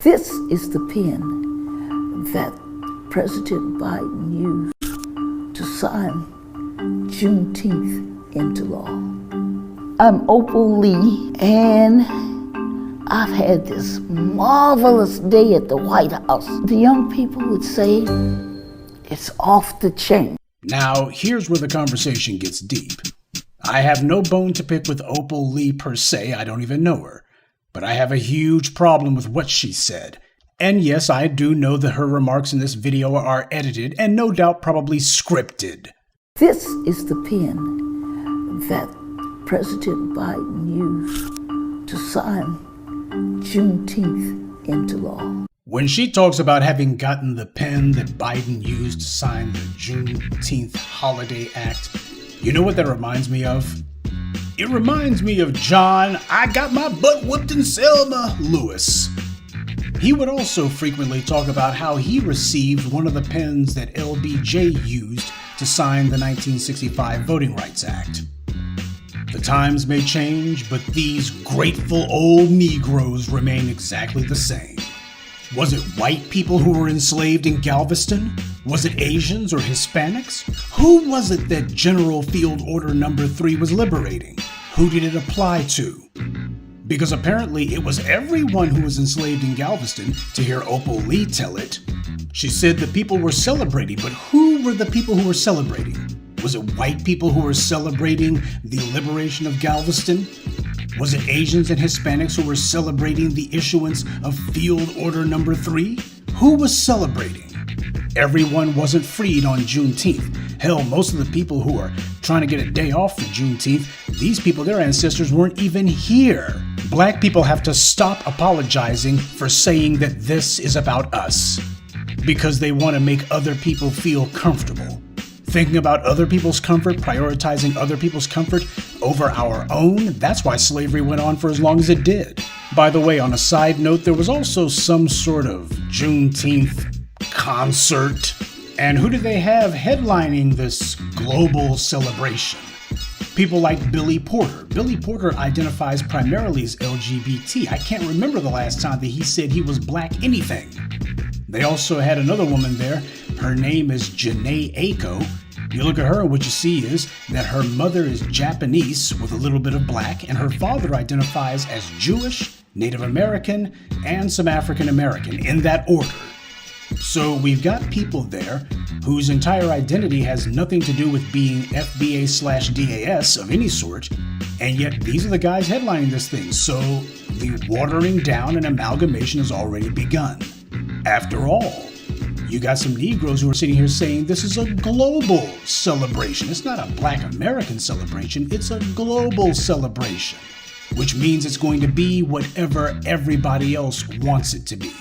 This is the pen that President Biden used to sign Juneteenth into law. I'm Opal Lee, and I've had this marvelous day at the White House. The young people would say it's off the chain. Now, here's where the conversation gets deep. I have no bone to pick with Opal Lee per se, I don't even know her. But I have a huge problem with what she said. And yes, I do know that her remarks in this video are edited and no doubt probably scripted. This is the pen that President Biden used to sign Juneteenth into law. When she talks about having gotten the pen that Biden used to sign the Juneteenth Holiday Act, you know what that reminds me of? It reminds me of John, I got my butt whooped in Selma, Lewis. He would also frequently talk about how he received one of the pens that LBJ used to sign the 1965 Voting Rights Act. The times may change, but these grateful old Negroes remain exactly the same. Was it white people who were enslaved in Galveston? Was it Asians or Hispanics? Who was it that General Field Order No. 3 was liberating? Who did it apply to? Because apparently it was everyone who was enslaved in Galveston, to hear Opal Lee tell it. She said the people were celebrating, but who were the people who were celebrating? Was it white people who were celebrating the liberation of Galveston? Was it Asians and Hispanics who were celebrating the issuance of Field Order No. 3? Who was celebrating? Everyone wasn't freed on Juneteenth. Hell, most of the people who are trying to get a day off for Juneteenth, these people, their ancestors weren't even here. Black people have to stop apologizing for saying that this is about us, because they want to make other people feel comfortable. Thinking about other people's comfort, prioritizing other people's comfort over our own, that's why slavery went on for as long as it did. By the way, on a side note, there was also some sort of Juneteenth concert. And who do they have headlining this global celebration? People like Billy Porter. Billy Porter identifies primarily as LGBT. I can't remember the last time that he said he was black anything. They also had another woman there. Her name is Janae Aiko. You look at her and what you see is that her mother is Japanese with a little bit of black, and her father identifies as Jewish, Native American, and some African American, in that order. So we've got people there whose entire identity has nothing to do with being FBA/DAS of any sort, and yet these are the guys headlining this thing. So the watering down and amalgamation has already begun. After all, you got some Negroes who are sitting here saying this is a global celebration. It's not a Black American celebration, it's a global celebration, which means it's going to be whatever everybody else wants it to be.